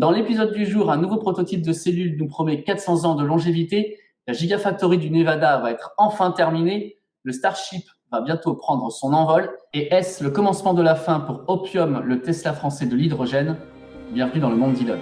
Dans l'épisode du jour, un nouveau prototype de cellule nous promet 400 ans de longévité. La Gigafactory du Nevada va être enfin terminée. Le Starship va bientôt prendre son envol. Et est-ce le commencement de la fin pour Opium, le Tesla français de l'hydrogène? Bienvenue dans le monde d'Elon.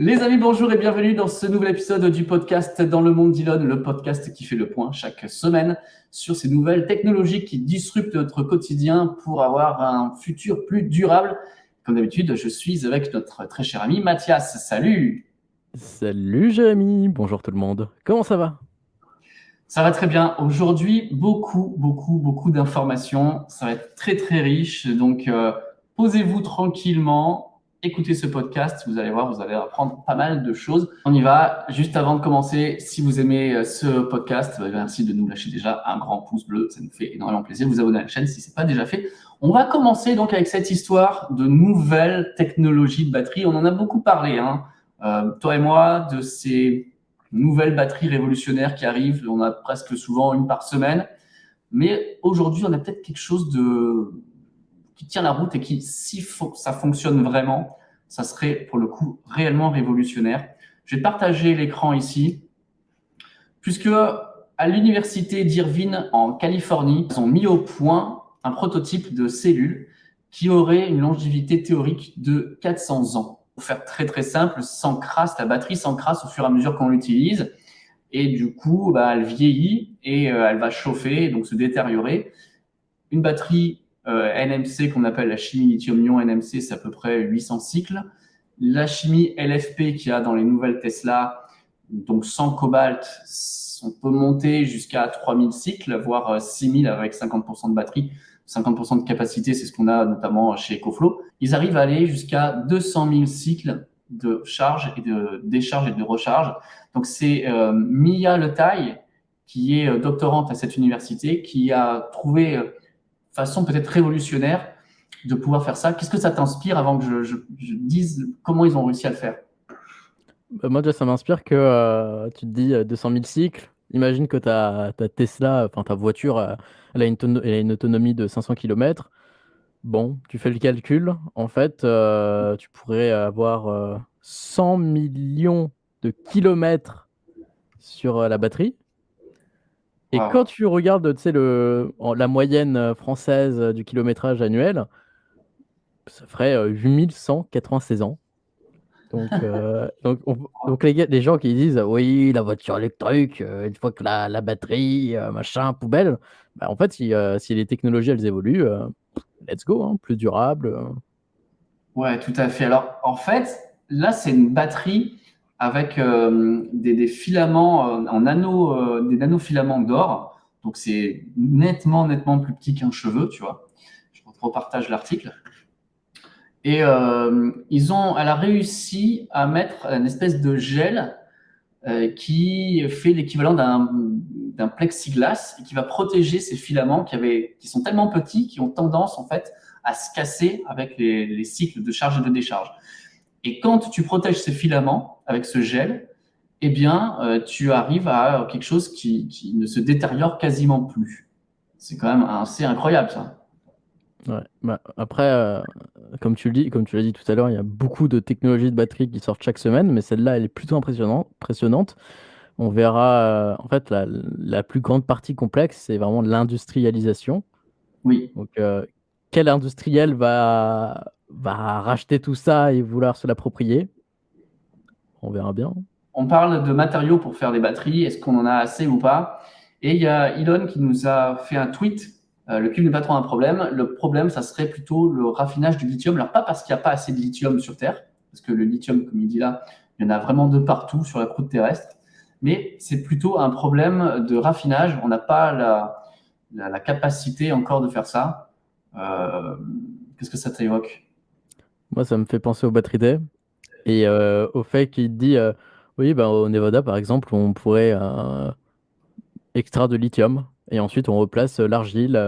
Les amis, bonjour et bienvenue dans ce nouvel épisode du podcast Dans le monde d'Elon, le podcast qui fait le point chaque semaine sur ces nouvelles technologies qui disruptent notre quotidien pour avoir un futur plus durable. Comme d'habitude, je suis avec notre très cher ami Mathias. Salut! Salut Jérémy, bonjour tout le monde. Comment ça va? Ça va très bien. Aujourd'hui, beaucoup d'informations. Ça va être très, très riche. Donc, posez-vous tranquillement, écoutez ce podcast. Vous allez voir, vous allez apprendre pas mal de choses. On y va. Juste avant de commencer, si vous aimez ce podcast, merci de nous lâcher déjà un grand pouce bleu. Ça nous fait énormément plaisir. Vous abonner à la chaîne si ce n'est pas déjà fait. On va commencer donc avec cette histoire de nouvelles technologies de batterie. On en a beaucoup parlé, hein. Toi et moi, de ces nouvelles batteries révolutionnaires qui arrivent. On a presque souvent une par semaine. Mais aujourd'hui, on a peut-être quelque chose qui tient la route et qui, si ça fonctionne vraiment, ça serait pour le coup réellement révolutionnaire. Je vais partager l'écran ici, puisque à l'université d'Irvine en Californie, ils ont mis au point un prototype de cellule qui aurait une longévité théorique de 400 ans. Pour faire très très simple, la batterie s'encrasse au fur et à mesure qu'on l'utilise. Et du coup, elle vieillit et elle va chauffer, donc se détériorer. Une batterie NMC qu'on appelle la chimie lithium-ion NMC, c'est à peu près 800 cycles. La chimie LFP qu'il y a dans les nouvelles Tesla, donc sans cobalt, on peut monter jusqu'à 3000 cycles, voire 6000 avec 50% de batterie. 50% de capacité, c'est ce qu'on a notamment chez EcoFlow. Ils arrivent à aller jusqu'à 200 000 cycles de charge et de décharge et de recharge. Donc c'est Mia Letaille, qui est doctorante à cette université, qui a trouvé façon peut-être révolutionnaire de pouvoir faire ça. Qu'est-ce que ça t'inspire avant que je dise comment ils ont réussi à le faire? Moi déjà ça m'inspire que tu te dis 200 000 cycles. Imagine que ta Tesla, enfin ta voiture, elle a une autonomie de 500 km. Bon, tu fais le calcul. En fait, tu pourrais avoir 100 millions de kilomètres sur la batterie. Et quand Wow. tu regardes, tu sais, la moyenne française du kilométrage annuel, ça ferait 8196 ans. Donc les gens qui disent oui, la voiture électrique, une fois que la batterie, machin, poubelle, bah, en fait, si les technologies elles évoluent, let's go, hein, plus durable. Ouais, tout à fait. Alors, en fait, là, c'est une batterie avec des filaments en nano, des nanofilaments d'or. Donc, c'est nettement plus petit qu'un cheveu, tu vois. Je repartage l'article. Et elle a réussi à mettre une espèce de gel qui fait l'équivalent d'un plexiglas et qui va protéger ces filaments qui sont tellement petits, qui ont tendance en fait à se casser avec les cycles de charge et de décharge. Et quand tu protèges ces filaments avec ce gel, eh bien, tu arrives à quelque chose qui ne se détériore quasiment plus. C'est quand même assez incroyable ça. Ouais. Bah, après, comme tu l'as dit tout à l'heure, il y a beaucoup de technologies de batterie qui sortent chaque semaine, mais celle-là, elle est plutôt impressionnante. On verra, en fait, la plus grande partie complexe, c'est vraiment l'industrialisation. Oui. Donc, quel industriel va racheter tout ça et vouloir se l'approprier? On verra bien. On parle de matériaux pour faire des batteries. Est-ce qu'on en a assez ou pas? Et il y a Elon qui nous a fait un tweet. Le cube n'est pas trop un problème. Le problème, ça serait plutôt le raffinage du lithium. Alors, pas parce qu'il n'y a pas assez de lithium sur Terre, parce que le lithium, comme il dit là, il y en a vraiment de partout sur la croûte terrestre. Mais c'est plutôt un problème de raffinage. On n'a pas la capacité encore de faire ça. Euh, Qu'est-ce que ça t'évoque? Moi, ça me fait penser au Battery Day et au fait qu'il dit oui, bah, au Nevada, par exemple, on pourrait extraire de lithium. Et ensuite, on replace l'argile,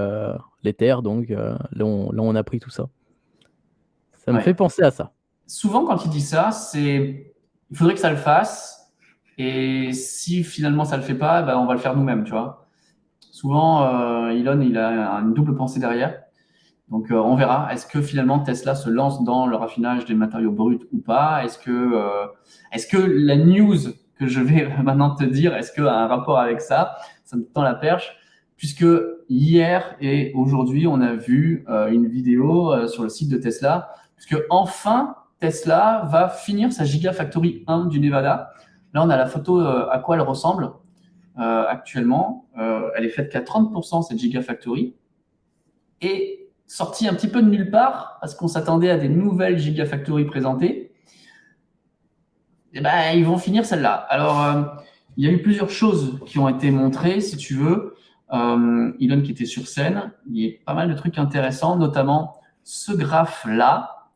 les terres. Donc, là, on a pris tout ça. Ça me Ouais. fait penser à ça. Souvent, quand il dit ça, il faudrait que ça le fasse. Et si finalement ça le fait pas, ben, on va le faire nous-mêmes, tu vois. Souvent, Elon, il a une double pensée derrière. Donc, on verra. Est-ce que finalement Tesla se lance dans le raffinage des matériaux bruts ou pas? Est-ce que la news que je vais maintenant te dire, est-ce qu'elle a un rapport avec ça? Ça me tend la perche. Puisque hier et aujourd'hui, on a vu une vidéo sur le site de Tesla. Puisque enfin, Tesla va finir sa Gigafactory 1 du Nevada. Là, on a la photo à quoi elle ressemble actuellement. Elle est faite qu'à 30% cette Gigafactory. Et sortie un petit peu de nulle part, parce qu'on s'attendait à des nouvelles Gigafactory présentées, et ben, ils vont finir celle-là. Alors, il y a eu plusieurs choses qui ont été montrées, si tu veux. Elon qui était sur scène, il y a pas mal de trucs intéressants, notamment ce graphe-là,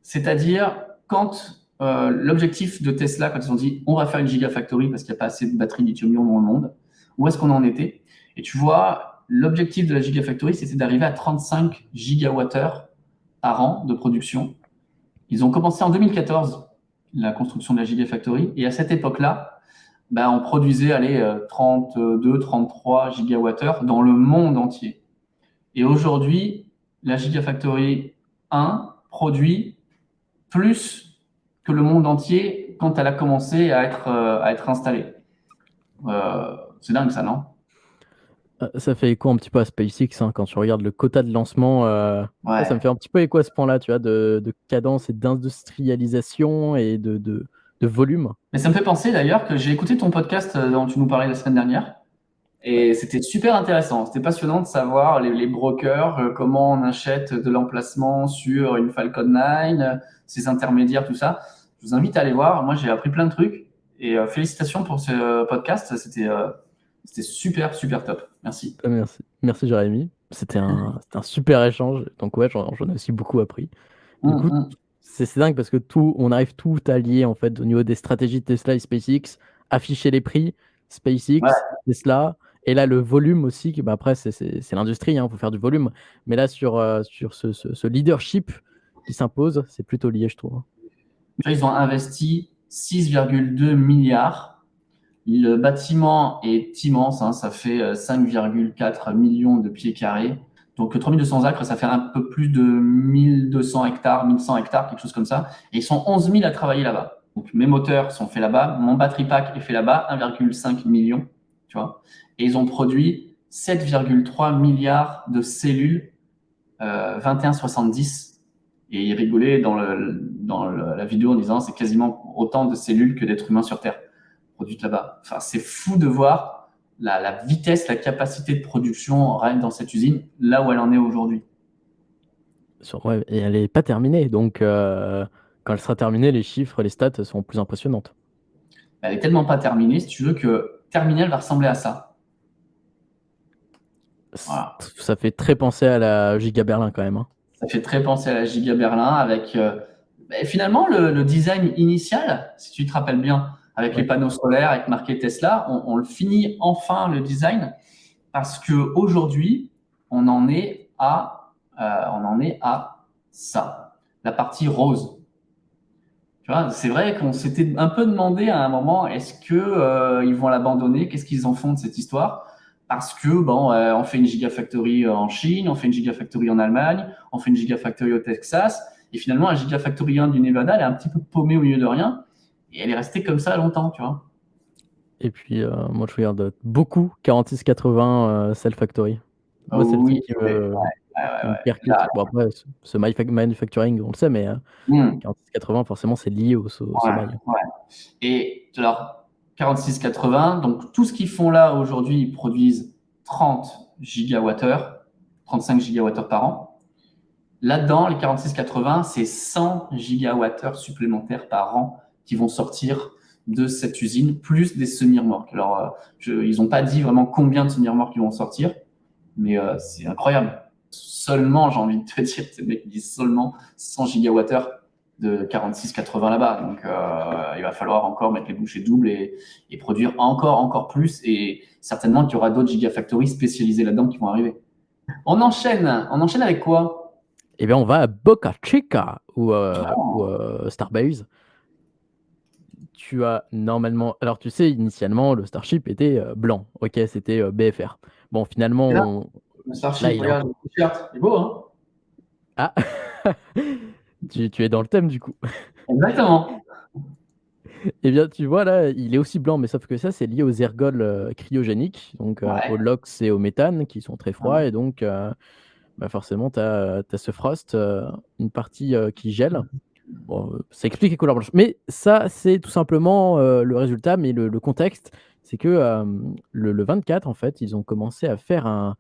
c'est-à-dire quand l'objectif de Tesla, quand ils ont dit on va faire une Gigafactory parce qu'il n'y a pas assez de batteries lithium-ion dans le monde, où est-ce qu'on en était? Et tu vois, l'objectif de la Gigafactory, c'était d'arriver à 35 gigawattheures par an de production. Ils ont commencé en 2014 la construction de la Gigafactory, et à cette époque-là, ben, on produisait 32, 33 gigawattheures dans le monde entier. Et aujourd'hui, la Gigafactory 1 produit plus que le monde entier quand elle a commencé à être installée. C'est dingue ça, non? Ça fait écho un petit peu à SpaceX, hein, quand tu regardes le quota de lancement. Ça me Ouais. fait un petit peu écho à ce point-là, tu vois, de cadence et d'industrialisation et de volume. Mais ça me fait penser d'ailleurs que j'ai écouté ton podcast dont tu nous parlais la semaine dernière. Ouais. Et c'était super intéressant. C'était passionnant de savoir les brokers, comment on achète de l'emplacement sur une Falcon 9, ses intermédiaires, tout ça. Je vous invite à aller voir. Moi, j'ai appris plein de trucs. Et félicitations pour ce podcast. C'était super, super top. Merci. Merci. Merci, Jérémy. C'était un super échange. Donc, ouais, j'en ai aussi beaucoup appris. Du coup, Hum. c'est dingue parce que on arrive tout à lier en fait au niveau des stratégies de Tesla et SpaceX, afficher les prix, Ouais. SpaceX, Tesla, et là le volume aussi, bah, après c'est l'industrie, il faut faire du volume, mais là sur ce leadership qui s'impose, c'est plutôt lié, je trouve, hein. Ils ont investi 6,2 milliards. Le bâtiment est immense, hein, ça fait 5,4 millions de pieds carrés. Donc 3200 acres, ça fait un peu plus de 1200 hectares, 1100 hectares, quelque chose comme ça. Et ils sont 11 000 à travailler là-bas. Donc mes moteurs sont faits là-bas, mon battery pack est fait là-bas, 1,5 million, tu vois. Et ils ont produit 7,3 milliards de cellules 2170. Et ils rigolaient la vidéo en disant c'est quasiment autant de cellules que d'êtres humains sur Terre produites là-bas. Enfin, c'est fou de voir la vitesse, la capacité de production rien que dans cette usine, là où elle en est aujourd'hui. Ouais, et elle n'est pas terminée, donc quand elle sera terminée, les chiffres, les stats seront plus impressionnantes. Elle est tellement pas terminée, si tu veux, que terminale va ressembler à ça. Voilà. Ça fait très penser à la Giga Berlin quand même, hein. Ça fait très penser à la Giga Berlin avec finalement le design initial, si tu te rappelles bien, avec les Ouais. panneaux solaires, avec marqué Tesla, on le finit enfin le design parce que aujourd'hui on en est à ça, la partie rose. Tu vois, c'est vrai qu'on s'était un peu demandé à un moment, est-ce que ils vont l'abandonner? Qu'est-ce qu'ils en font de cette histoire? Parce que bon, on fait une gigafactory en Chine, on fait une gigafactory en Allemagne, on fait une gigafactory au Texas, et finalement, la gigafactory 1 du Nevada, elle est un petit peu paumée au milieu de rien, et elle est restée comme ça longtemps, tu vois. Et puis, moi, je regarde beaucoup 4680 Cell Factory. Moi, c'est le Oui, truc qui oui, me, qui me Là, percute. Bon, après, ce manufacturing, on le sait, mais hmm, 4680, forcément, c'est lié au ouais, sommeil. ouais. Et alors, 4680, donc tout ce qu'ils font là aujourd'hui, ils produisent 30 gigawattheures, 35 gigawattheures par an. Là-dedans, les 4680, c'est 100 gigawattheures supplémentaires par an qui vont sortir de cette usine, plus des semi-remorques. Alors, ils n'ont pas dit vraiment combien de semi-remorques ils vont sortir, mais c'est incroyable. Seulement, j'ai envie de te dire, ces mecs disent seulement 100 gigawattheures. de 46-80 là-bas. Donc, il va falloir encore mettre les bouchées doubles et produire encore plus. Et certainement qu'il y aura d'autres gigafactories spécialisées là-dedans qui vont arriver. On enchaîne avec quoi? Eh bien, on va à Boca Chica ou Starbase. Tu as normalement. Alors, tu sais, initialement, le Starship était blanc. Ok, c'était BFR. Bon, finalement, C'est là, le là, Starship, il est en. regarde, le t-shirt, il est beau, hein? Ah, tu es dans le thème du coup. Exactement. Eh bien, tu vois là, il est aussi blanc, mais sauf que ça, c'est lié aux ergols cryogéniques, donc au Ouais. LOX et au méthane, qui sont très froids, et donc bah, forcément, tu as ce frost, une partie qui gèle. Bon, ça explique les couleurs blanches. Mais ça, c'est tout simplement le résultat, mais le contexte, c'est que le 24, en fait, ils ont commencé à faire un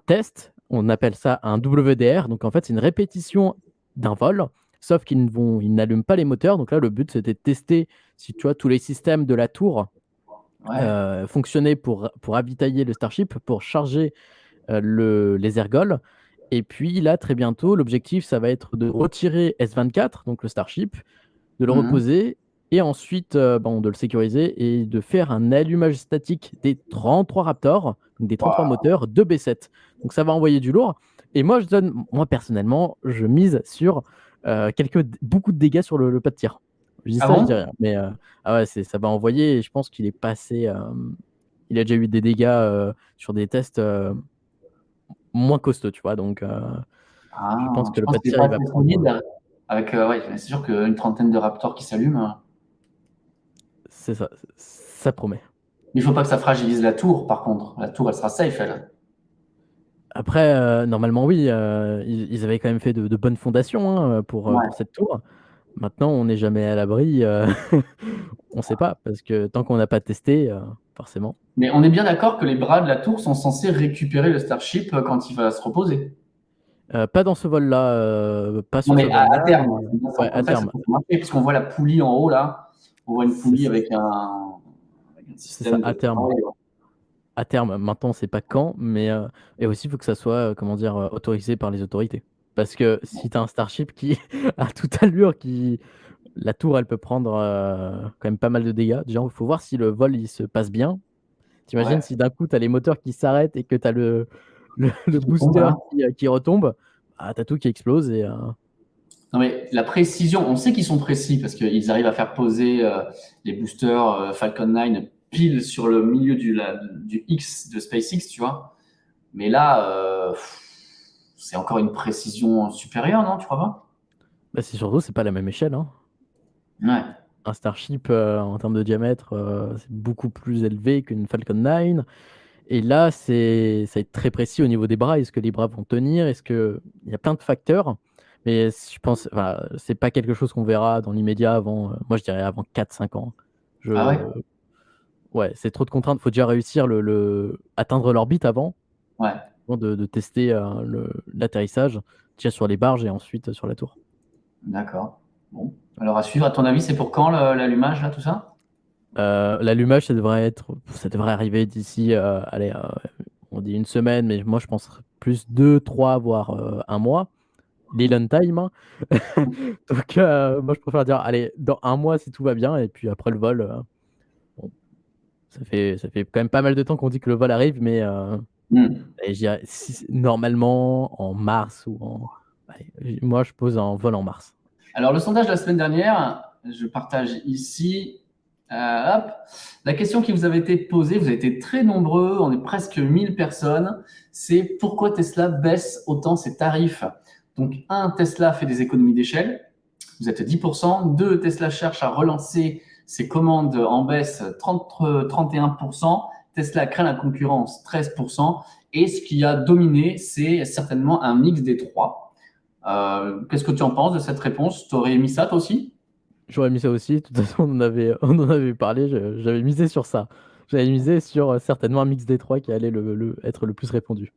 test, on appelle ça un WDR, donc en fait, c'est une répétition d'un vol, sauf ils n'allument pas les moteurs. Donc là, le but, c'était de tester si tu vois tous les systèmes de la tour Ouais. fonctionnaient pour ravitailler le Starship, pour charger les ergols. Et puis là, très bientôt, l'objectif, ça va être de retirer S24, donc le Starship, de le Mhm. reposer et ensuite bon, de le sécuriser et de faire un allumage statique des 33 Raptors, donc des 33 Waouh. moteurs de B7. Donc ça va envoyer du lourd. Et moi personnellement, je mise sur beaucoup de dégâts sur le pas de tir. Je dis Ah ça, je dis bon? rien. Mais ah ouais, ça va envoyer. Et je pense qu'il est passé. Il a déjà eu des dégâts sur des tests moins costauds, tu vois. Donc je pense Ah, que je le pense pas de qu'il est tir, pas il va assez prendre. solide. Avec, ouais, c'est sûr qu'une trentaine de Raptors qui s'allument. C'est ça. Ça promet. Mais il faut pas que ça fragilise la tour, par contre. La tour, elle sera safe, elle. Après, normalement, oui, ils avaient quand même fait de bonnes fondations hein, pour Ouais. cette tour. Maintenant, on n'est jamais à l'abri. On ne sait pas, parce que tant qu'on n'a pas testé, forcément. Mais on est bien d'accord que les bras de la tour sont censés récupérer le Starship quand il va se reposer. Pas dans ce vol-là, pas Non, sur ce mais à vol-là. terme, c'est bien Ouais, comme à ça que ça terme. peut marcher, parce qu'on voit la poulie en haut, là. On voit une C'est poulie avec un c'est ça, système de à terme. travail. À terme, maintenant, on ne sait pas quand, mais et aussi, il faut que ça soit, comment dire, autorisé par les autorités. Parce que si tu as un Starship qui a toute allure, la tour, elle peut prendre quand même pas mal de dégâts. Déjà, il faut voir si le vol il se passe bien. T'imagines Ouais. si d'un coup, tu as les moteurs qui s'arrêtent et que tu as le Qui tombe, booster hein. qui retombe, bah, tu as tout qui explose. Et, Non, mais la précision, on sait qu'ils sont précis parce qu'ils arrivent à faire poser les boosters Falcon 9 pile sur le milieu du X de SpaceX, tu vois. Mais là, c'est encore une précision supérieure, non? Tu crois pas? bah, c'est surtout, c'est pas la même échelle. Hein. Ouais. Un Starship, en termes de diamètre, c'est beaucoup plus élevé qu'une Falcon 9. Et là, ça va être très précis au niveau des bras. Est-ce que les bras vont tenir? Il y a plein de facteurs. Mais je pense, enfin, c'est pas quelque chose qu'on verra dans l'immédiat avant, moi je dirais avant 4-5 ans. Ah ouais? Je... Ouais, c'est trop de contraintes. Faut déjà réussir atteindre l'orbite Ouais. avant de tester l'atterrissage, déjà sur les barges et ensuite sur la tour. D'accord. Bon. Alors à suivre, à ton avis, c'est pour quand l'allumage, là, tout ça? L'allumage, ça devrait arriver d'ici, allez, on dit une semaine, mais moi je pense plus 2, 3, voire un mois. L'Elon time. Hein. Donc moi je préfère dire, allez, dans un mois si tout va bien, et puis après le vol, bon, ça fait quand même pas mal de temps qu'on dit que le vol arrive, mais Hmm. allez, je dirais, normalement en mars allez, moi je pose un vol en mars. Alors, le sondage de la semaine dernière, je partage ici. Hop. La question qui vous avait été posée, vous avez été très nombreux, on est presque 1000 personnes, c'est pourquoi Tesla baisse autant ses tarifs? Donc, un, Tesla fait des économies d'échelle, vous êtes 10%. Deux, Tesla cherche à relancer ses commandes en baisse 31%. Tesla craint la concurrence 13%. Et ce qui a dominé, c'est certainement un mix des trois. Qu'est-ce que tu en penses de cette réponse? Tu aurais mis ça toi aussi? J'aurais mis ça aussi, de toute façon on en avait parlé, j'avais misé sur ça. J'avais misé sur certainement un mix des trois qui allait être le plus répandu.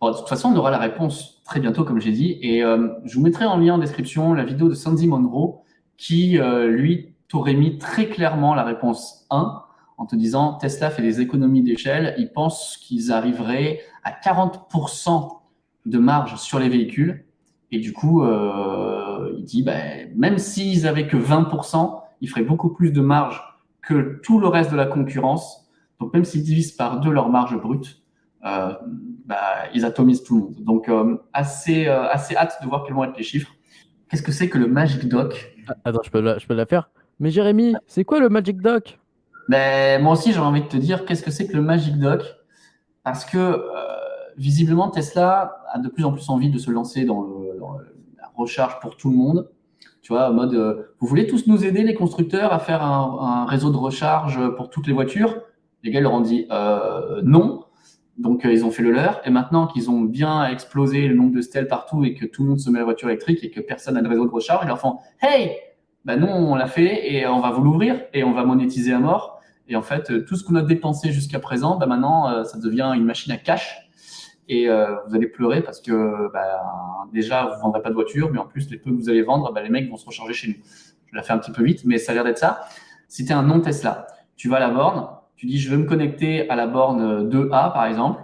Bon, de toute façon, on aura la réponse très bientôt, comme j'ai dit. Et je vous mettrai en lien en description la vidéo de Sandy Monroe qui, lui, t'aurait mis très clairement la réponse 1 en te disant Tesla fait des économies d'échelle. Ils pensent qu'ils arriveraient à 40% de marge sur les véhicules. Et du coup, il dit, ben, même s'ils avaient que 20%, ils feraient beaucoup plus de marge que tout le reste de la concurrence. Donc, même s'ils divisent par deux leur marge brute, bah, ils atomisent tout le monde. Donc, assez hâte de voir quels vont être les chiffres. Qu'est-ce que c'est que le Magic Dock? Attends, je peux la faire. Mais Jérémy, c'est quoi le Magic Dock? Ben, moi aussi, j'ai envie de te dire qu'est-ce que c'est que le Magic Dock, parce que visiblement, Tesla a de plus en plus envie de se lancer dans la recharge pour tout le monde. Tu vois, en mode, vous voulez tous nous aider, les constructeurs, à faire un réseau de recharge pour toutes les voitures? Les gars leur ont dit non. Donc, ils ont fait le leur. Et maintenant qu'ils ont bien explosé le nombre de stèles partout et que tout le monde se met à la voiture électrique et que personne n'a de réseau de recharge, ils leur font hey, ben nous, on l'a fait et on va vous l'ouvrir et on va monétiser à mort. Et en fait, tout ce qu'on a dépensé jusqu'à présent, ben maintenant, ça devient une machine à cash. Et vous allez pleurer parce que déjà, vous ne vendrez pas de voiture, mais en plus, les peu que vous allez vendre, les mecs vont se recharger chez nous. Je l'ai fait un petit peu vite, mais ça a l'air d'être ça. Si tu es un non-Tesla, tu vas à la borne, tu dis je veux me connecter à la borne 2A par exemple,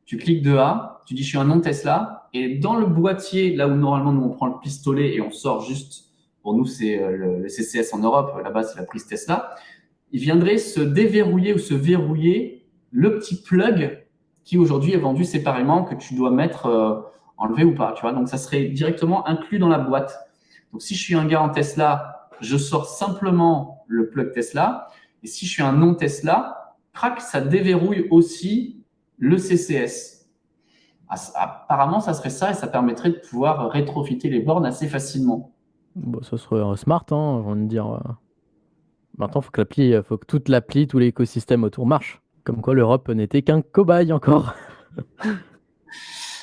tu cliques 2A, tu dis je suis un non-Tesla, et dans le boîtier, là où normalement nous on prend le pistolet et on sort juste, pour nous c'est le CCS en Europe, là-bas c'est la prise Tesla, il viendrait se déverrouiller ou se verrouiller le petit plug qui aujourd'hui est vendu séparément, que tu dois mettre enlevé ou pas, tu vois. Donc ça serait directement inclus dans la boîte. Donc si je suis un gars en Tesla, je sors simplement le plug Tesla. Et si je suis un non Tesla, crac, ça déverrouille aussi le CCS. Apparemment, ça serait ça et ça permettrait de pouvoir rétrofiter les bornes assez facilement. Bon, ça serait smart, hein, j'ai envie de dire. Maintenant, faut que toute l'appli, tout l'écosystème autour marche. Comme quoi, l'Europe n'était qu'un cobaye encore.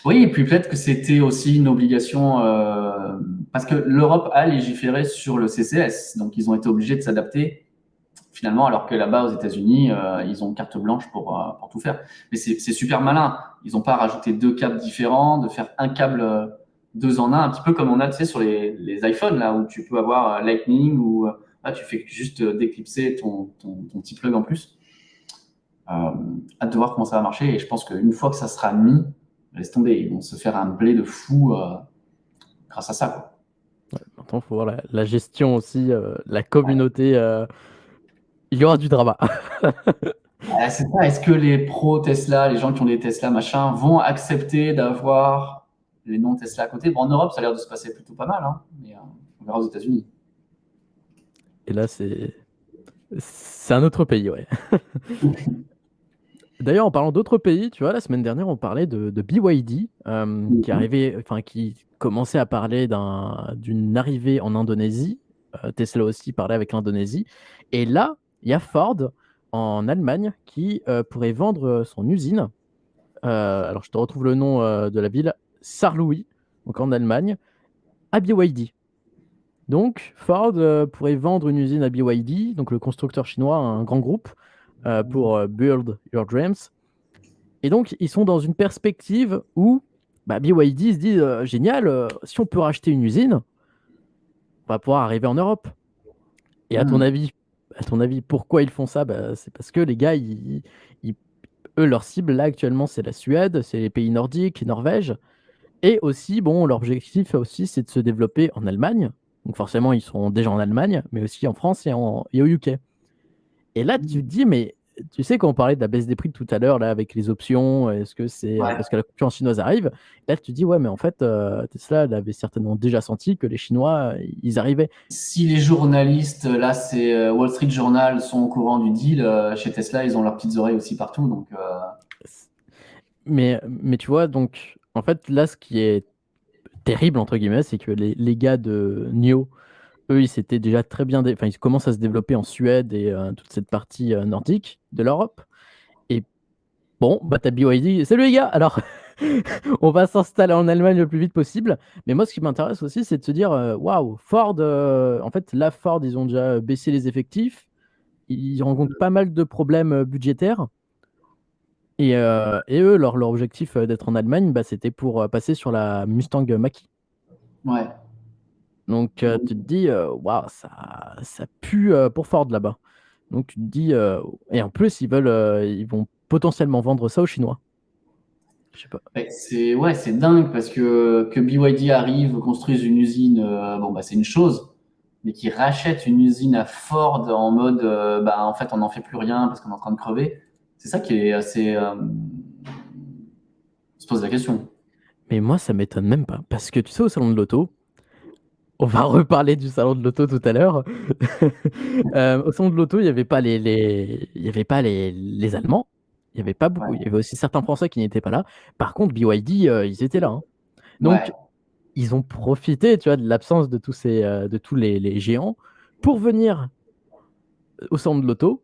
Oui, et puis peut-être que c'était aussi une obligation parce que l'Europe a légiféré sur le CCS, donc ils ont été obligés de s'adapter finalement, alors que là-bas aux États-Unis, ils ont carte blanche pour tout faire. Mais c'est super malin. Ils n'ont pas rajouté deux câbles différents, de faire un câble deux en un petit peu comme on a, tu sais, sur les iPhones là où tu peux avoir Lightning ou là tu fais juste déclipser ton petit plug en plus. Hâte de voir comment ça va marcher et je pense qu'une fois que ça sera mis, laisse tomber, ils vont se faire un blé de fou grâce à ça, quoi. Maintenant, il faut voir la gestion aussi, la communauté. Il y aura du drama. C'est ça. Est-ce que les pros Tesla, les gens qui ont des Tesla, machin, vont accepter d'avoir les non Tesla à côté? Bon, en Europe, ça a l'air de se passer plutôt pas mal, hein, mais on verra aux États-Unis. Et là, c'est un autre pays, ouais. D'ailleurs, en parlant d'autres pays, tu vois, la semaine dernière, on parlait de BYD, qui arrivait, enfin, qui commençait à parler d'une arrivée en Indonésie. Tesla aussi parlait avec l'Indonésie. Et là, il y a Ford en Allemagne qui pourrait vendre son usine. Alors, je te retrouve le nom de la ville, Sarlouis, donc en Allemagne, à BYD. Donc, Ford pourrait vendre une usine à BYD, donc le constructeur chinois, un grand groupe, pour Build Your Dreams. Et donc, ils sont dans une perspective où BYD se dit génial, si on peut racheter une usine, on va pouvoir arriver en Europe. Et à ton avis, pourquoi ils font ça? C'est parce que les gars, eux, leur cible là actuellement, c'est la Suède, c'est les pays nordiques, Norvège. Et aussi, bon, leur objectif aussi, c'est de se développer en Allemagne. Donc forcément, ils sont déjà en Allemagne, mais aussi en France et au UK. Et là, tu te dis, mais tu sais, quand on parlait de la baisse des prix de tout à l'heure, là, avec les options, est-ce que c'est Ouais. parce que la concurrence chinoise arrive? Là, tu te dis, ouais, mais en fait, Tesla elle avait certainement déjà senti que les Chinois, ils arrivaient. Si les journalistes, là, c'est Wall Street Journal, sont au courant du deal, chez Tesla, ils ont leurs petites oreilles aussi partout. Donc, Mais tu vois, donc, en fait, là, ce qui est terrible, entre guillemets, c'est que les gars de NIO, eux, ils s'étaient déjà très bien. Enfin, ils commencent à se développer en Suède et toute cette partie nordique de l'Europe. Et bon, t'as BYD. Salut les gars! Alors, on va s'installer en Allemagne le plus vite possible. Mais moi, ce qui m'intéresse aussi, c'est de se dire waouh, Ford, en fait, là, Ford, ils ont déjà baissé les effectifs. Ils rencontrent pas mal de problèmes budgétaires. Et eux, leur objectif d'être en Allemagne, c'était pour passer sur la Mustang Mach-E. ouais. Donc, tu te dis, waouh, ça pue pour Ford là-bas. Donc, tu te dis, et en plus, ils vont potentiellement vendre ça aux Chinois. Je sais pas. C'est dingue parce que BYD arrive, construise une usine, bon bah c'est une chose, mais qui rachète une usine à Ford en mode, bah en fait on n'en fait plus rien parce qu'on est en train de crever. C'est ça qui est assez, on se pose la question. Mais moi, ça m'étonne même pas. Parce que tu sais, au salon de l'auto, on va reparler du salon de l'auto tout à l'heure. Au salon de l'auto, il n'y avait pas il y avait pas les Allemands. Il y avait pas beaucoup. Il y Ouais, avait aussi certains Français qui n'étaient pas là. Par contre, BYD, ils étaient là, hein. ouais, Donc, ils ont profité, tu vois, de l'absence de de tous les géants pour venir au salon de l'auto.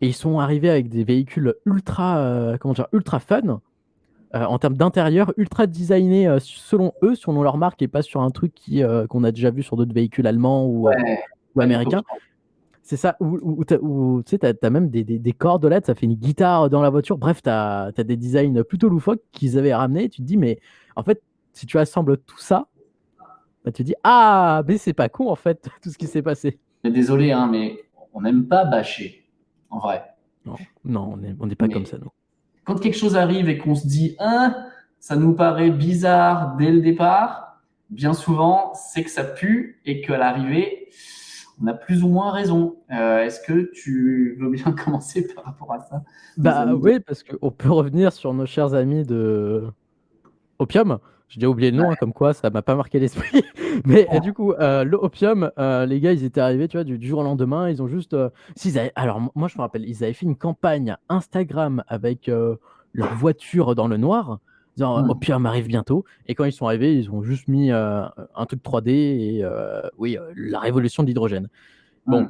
Et ils sont arrivés avec des véhicules ultra, comment dire, ultra fun. En termes d'intérieur, ultra designé selon eux, selon leur marque, et pas sur un truc qu'on a déjà vu sur d'autres véhicules allemands ouais, ou pas du américains. copiant. C'est ça, tu sais, t'as même des cordes LED, ça fait une guitare dans la voiture. Bref, t'as des designs plutôt loufoques qu'ils avaient ramenés. Tu te dis, mais en fait, si tu assembles tout ça, bah, tu te dis, ah, mais c'est pas con en fait, tout ce qui s'est passé. Mais désolé, hein, mais on n'aime pas bâcher, en vrai. Non, non, on n'est pas comme Mais ça, nous. quand quelque chose arrive et qu'on se dit, hein, ça nous paraît bizarre dès le départ, bien souvent, c'est que ça pue et qu'à l'arrivée, on a plus ou moins raison. Est-ce que tu veux bien commencer par rapport à ça, nos Bah amis de... oui, parce qu'on peut revenir sur nos chers amis de Opium. J'ai déjà oublié le nom, hein, comme quoi ça m'a pas marqué l'esprit. Mais du coup, le Opium, les gars, ils étaient arrivés, tu vois, du jour au lendemain. Ils ont juste. Alors, moi, je me rappelle, ils avaient fait une campagne Instagram avec leur voiture dans le noir, disant Hmm, Opium arrive bientôt. Et quand ils sont arrivés, ils ont juste mis un truc 3D et oui, la révolution de l'hydrogène. Bon, hmm.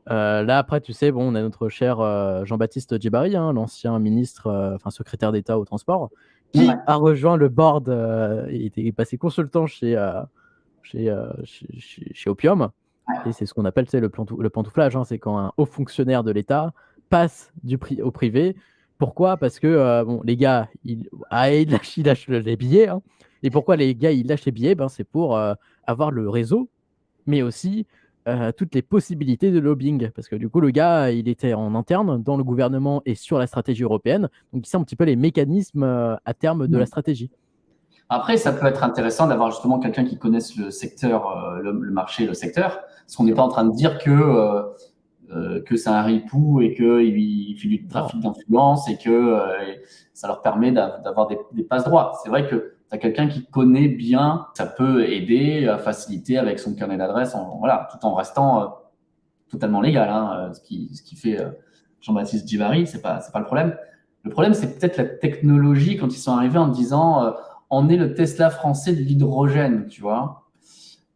là, après, tu sais, bon, on a notre cher Jean-Baptiste Djebari, hein, l'ancien ministre, enfin secrétaire d'État au transport, Ouais, qui a rejoint le board, il était passé consultant chez Opium. Et c'est ce qu'on appelle, tu sais, le pantouflage, hein, c'est quand un haut fonctionnaire de l'État passe au privé. Pourquoi? Parce que bon, les gars, ils lâchent les billets, hein. Et pourquoi les gars, ils lâchent les billets? Ben, c'est pour avoir le réseau, mais aussi toutes les possibilités de lobbying. Parce que du coup, le gars, il était en interne dans le gouvernement et sur la stratégie européenne. Donc, il sait un petit peu les mécanismes à terme de la hmm. stratégie. Après, ça peut être intéressant d'avoir justement quelqu'un qui connaisse le secteur, le marché, le secteur, parce qu'on n'est pas en train de dire que c'est un ripou et qu'il fait du Non. trafic d'influence et que ça leur permet d'avoir des passe droits. C'est vrai que tu as quelqu'un qui connaît bien, ça peut aider à faciliter avec son carnet d'adresse, voilà, tout en restant totalement légal. Hein, ce qui fait Jean-Baptiste Djivari, c'est pas le problème. Le problème, c'est peut-être la technologie quand ils sont arrivés en disant on est le Tesla français de l'hydrogène, tu vois.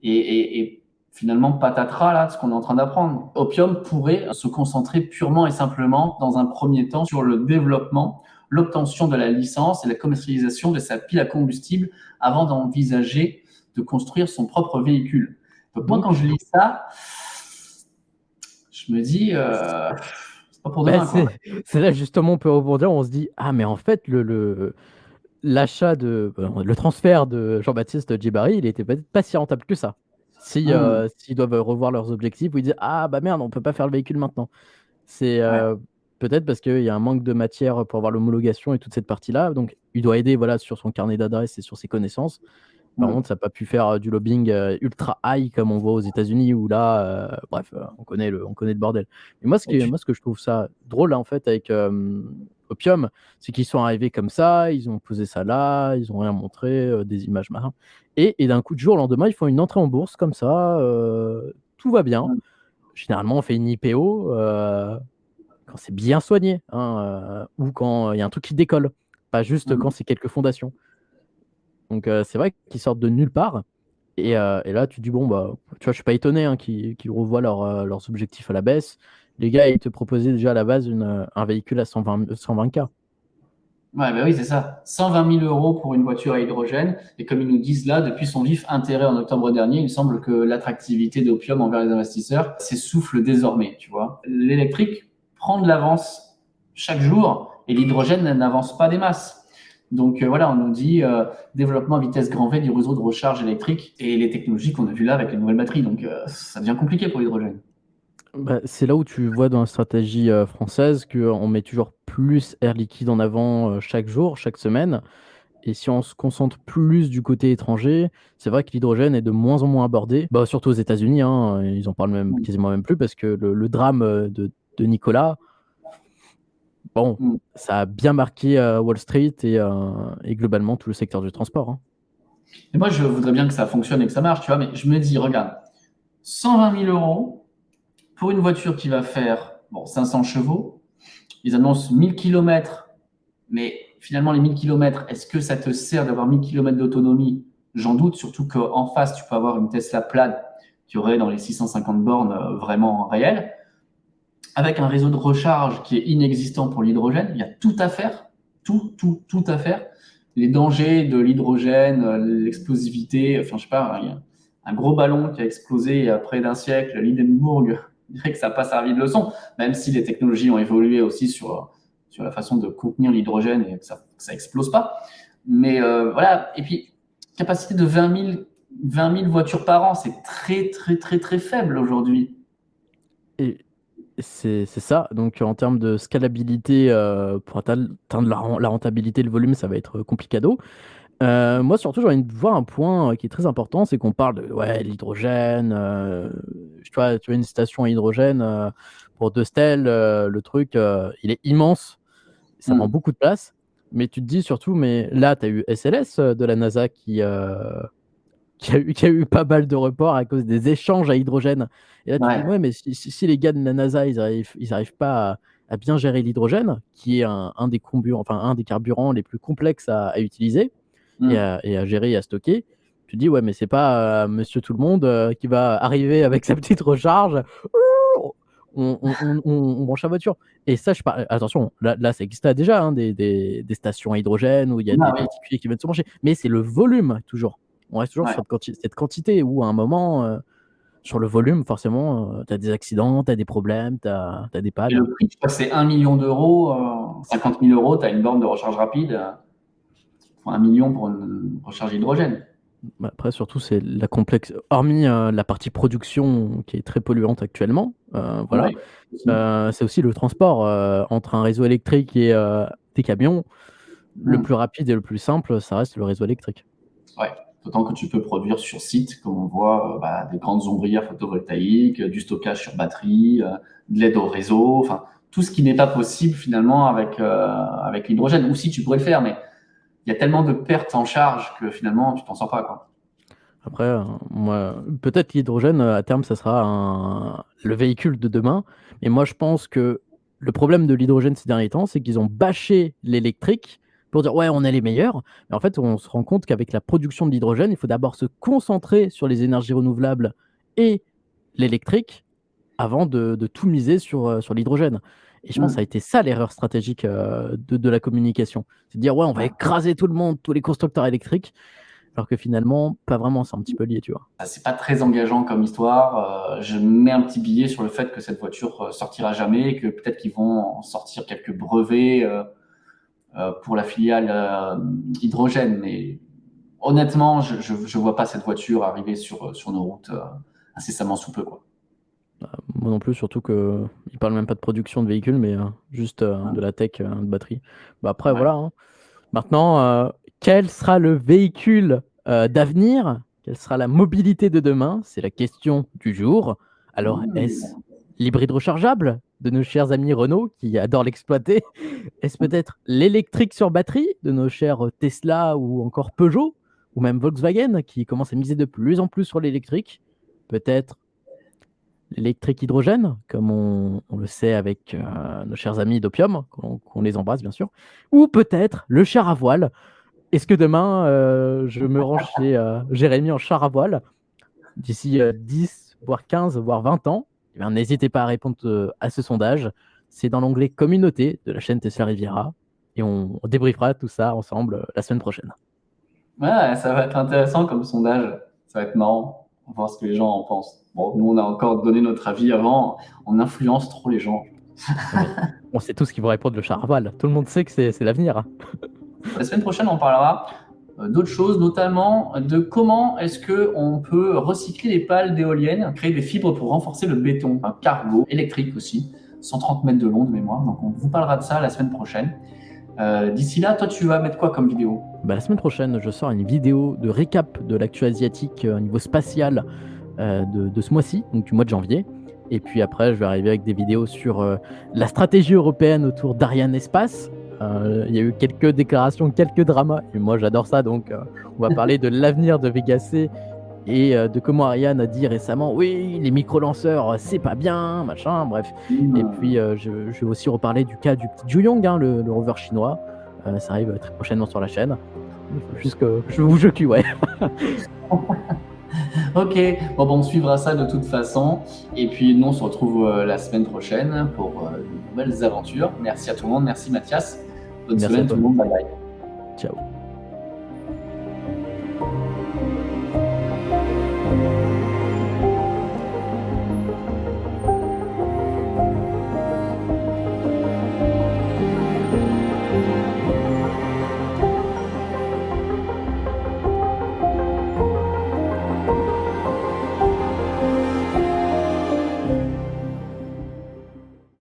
Et finalement, patatras, là, ce qu'on est en train d'apprendre. Opium pourrait se concentrer purement et simplement, dans un premier temps, sur le développement, l'obtention de la licence et la commercialisation de sa pile à combustible avant d'envisager de construire son propre véhicule. Donc moi, quand Donc, je lis ça, je me dis, c'est pas pour bah, demain, quoi. c'est là justement on peut rebondir, on se dit, ah mais en fait l'achat le transfert de Jean-Baptiste Djebari, il était peut-être pas si rentable que ça. Si, Hum, s'ils doivent revoir leurs objectifs, ou ils disent, ah bah merde, on peut pas faire le véhicule maintenant. C'est ouais, peut-être parce qu'il y a un manque de matière pour avoir l'homologation et toute cette partie-là. Donc, il doit aider voilà, sur son carnet d'adresses et sur ses connaissances. Par hum, contre, ça n'a pas pu faire du lobbying ultra high comme on voit aux États-Unis où là, bref, on connaît le bordel. Et et puis, moi, ce que je trouve ça drôle là, en fait avec Opium, c'est qu'ils sont arrivés comme ça, ils ont posé ça là, ils ont rien montré, des images machin. Et d'un coup de jour, au lendemain, ils font une entrée en bourse comme ça, tout va bien. hum, Généralement, on fait une IPO quand c'est bien soigné, hein, ou quand il y a un truc qui décolle, pas juste quand hum. c'est quelques fondations. Donc c'est vrai qu'ils sortent de nulle part. Et là, tu dis, bon, bah, tu vois, je suis pas étonné hein, qu'ils revoient leurs objectifs à la baisse. Les gars, ils te proposaient déjà à la base un véhicule à 120K. Ouais, bah oui, c'est ça. 120 000 euros pour une voiture à hydrogène. Et comme ils nous disent là, depuis son vif intérêt en octobre dernier, il semble que l'attractivité d'Opium envers les investisseurs s'essouffle désormais, tu vois. L'électrique prend de l'avance chaque jour et l'hydrogène n'avance pas des masses. Donc voilà, on nous dit développement à vitesse grand V du réseau de recharge électrique et les technologies qu'on a vues là avec les nouvelles batteries. Donc ça devient compliqué pour l'hydrogène. Bah, c'est là où tu vois dans la stratégie française qu'on met toujours plus Air Liquide en avant chaque jour, chaque semaine. Et si on se concentre plus du côté étranger, c'est vrai que l'hydrogène est de moins en moins abordé, bah, surtout aux États-Unis, hein, ils en parlent même Mm. quasiment même plus parce que le drame de Nikola, bon, Mm. ça a bien marqué Wall Street et globalement tout le secteur du transport, hein. Et moi, je voudrais bien que ça fonctionne et que ça marche, tu vois, mais je me dis, regarde, 120 000 euros pour une voiture qui va faire 500 chevaux. Ils annoncent 1000 km, mais finalement, les 1000 km, est-ce que ça te sert d'avoir 1000 km d'autonomie? J'en doute, surtout qu'en face, tu peux avoir une Tesla Plaid qui aurait dans les 650 bornes vraiment réelles, avec un réseau de recharge qui est inexistant pour l'hydrogène. Il y a tout à faire, tout à faire. Les dangers de l'hydrogène, l'explosivité, enfin, je sais pas, il y a un gros ballon qui a explosé il y a près d'un siècle, l'Hindenburg, je dirais que ça n'a pas servi de leçon, même si les technologies ont évolué aussi sur la façon de contenir l'hydrogène et que ça explose pas. Mais voilà, et puis, capacité de 20 000 voitures par an, c'est très faible aujourd'hui. Et c'est ça. Donc, en termes de scalabilité, pour atteindre la rentabilité, le volume, ça va être complicado. Moi, surtout, j'ai envie de voir un point qui est très important, c'est qu'on parle de ouais, l'hydrogène. Tu vois, une station à hydrogène pour 2 stèles, le truc, il est immense. Ça prend Mm. beaucoup de place. Mais tu te dis surtout, mais là, tu as eu SLS de la NASA qui a eu pas mal de reports à cause des échanges à hydrogène. Et là, tu te dis, Ouais. ouais, mais si les gars de la NASA, ils arrivent pas à bien gérer l'hydrogène, qui est un des enfin, un des carburants les plus complexes à utiliser Mm. et à gérer et à stocker, tu te dis, ouais, mais c'est pas monsieur tout le monde qui va arriver avec sa petite recharge. On branche la voiture. Et ça, je parle. Attention, là ça existe déjà, hein, des stations à hydrogène où il y a Ah des oui, particuliers qui viennent se brancher. Mais c'est le volume, toujours. On reste toujours ouais. sur cette quantité où, à un moment, sur le volume, forcément, tu as des accidents, tu as des problèmes, tu as des Et le pannes. prix, je crois que c'est 1 million d'euros, 50 000 euros, tu as une borne de recharge rapide. Faut 1 million pour une recharge hydrogène. Bah, après, surtout, c'est la complexe. Hormis la partie production qui est très polluante actuellement, voilà. Ouais, aussi. C'est aussi le transport entre un réseau électrique et des camions. Le Mm. plus rapide et le plus simple, ça reste le réseau électrique. Ouais. D'autant que tu peux produire sur site, comme on voit, des grandes ombrières photovoltaïques, du stockage sur batterie, de l'aide au réseau, enfin, tout ce qui n'est pas possible finalement avec l'hydrogène. Ou si tu pourrais le faire, mais il y a tellement de pertes en charge que finalement, tu t'en sors pas, quoi. Après, moi, peut-être l'hydrogène, à terme, ça sera le véhicule de demain. Mais moi, je pense que le problème de l'hydrogène ces derniers temps, c'est qu'ils ont bâché l'électrique pour dire ouais, on est les meilleurs. Mais en fait, on se rend compte qu'avec la production de l'hydrogène, il faut d'abord se concentrer sur les énergies renouvelables et l'électrique avant de tout miser sur l'hydrogène. Et je pense que ça a Mm. été ça l'erreur stratégique de la communication. C'est de dire ouais, on va écraser tout le monde, tous les constructeurs électriques. Alors que finalement, pas vraiment, c'est un petit peu lié, tu vois. C'est pas très engageant comme histoire. Je mets un petit billet sur le fait que cette voiture sortira jamais et que peut-être qu'ils vont en sortir quelques brevets pour la filiale hydrogène. Mais honnêtement, je vois pas cette voiture arriver sur nos routes incessamment sous peu, quoi. Moi non plus, surtout que ils parlent même pas de production de véhicules, mais juste de la tech de batterie. Bah après, Ouais. voilà, hein. Maintenant, quel sera le véhicule d'avenir? Quelle sera la mobilité de demain? C'est la question du jour. Alors, est-ce Mmh. l'hybride rechargeable de nos chers amis Renault qui adorent l'exploiter? Est-ce peut-être l'électrique sur batterie de nos chers Tesla ou encore Peugeot? Ou même Volkswagen qui commence à miser de plus en plus sur l'électrique? Peut-être l'électrique hydrogène, comme on le sait avec nos chers amis d'Opium, qu'on les embrasse bien sûr, ou peut-être le char à voile. Est-ce que demain, je me range chez Jérémy en char à voile d'ici 10, voire 15, voire 20 ans? Eh bien, n'hésitez pas à répondre à ce sondage. C'est dans l'onglet communauté de la chaîne Tesla Riviera et on débriefera tout ça ensemble la semaine prochaine. Ouais, ça va être intéressant comme sondage. Ça va être marrant. On va voir ce que les gens en pensent. Bon, nous, on a encore donné notre avis avant. On influence trop les gens. Non, mais on sait tous qu'ils vont répondre le char à voile. Tout le monde sait que c'est l'avenir, hein. La semaine prochaine, on parlera d'autres choses, notamment de comment est-ce qu'on peut recycler les pales d'éoliennes, créer des fibres pour renforcer le béton, un cargo électrique aussi, 130 mètres de long de mémoire. Donc, on vous parlera de ça la semaine prochaine. D'ici là, toi, tu vas mettre quoi comme vidéo? La semaine prochaine, je sors une vidéo de récap de l'actu asiatique au niveau spatial de ce mois-ci, donc du mois de janvier. Et puis après, je vais arriver avec des vidéos sur la stratégie européenne autour d'Ariane Espace. Il y a eu quelques déclarations, quelques dramas, et moi j'adore ça, donc on va parler de l'avenir de Vega C et de comment Ariane a dit récemment oui, les micro-lanceurs c'est pas bien, machin, bref. Et puis je vais aussi reparler du cas du petit Zhuyong, hein, le rover chinois. Ça arrive très prochainement sur la chaîne. Il faut juste que je vous joue, ouais. Ok, bon, on suivra ça de toute façon. Et puis nous, on se retrouve la semaine prochaine pour de nouvelles aventures. Merci à tout le monde, merci Mathias. Bonne Merci semaine à toi. tout le monde, bye bye. Ciao.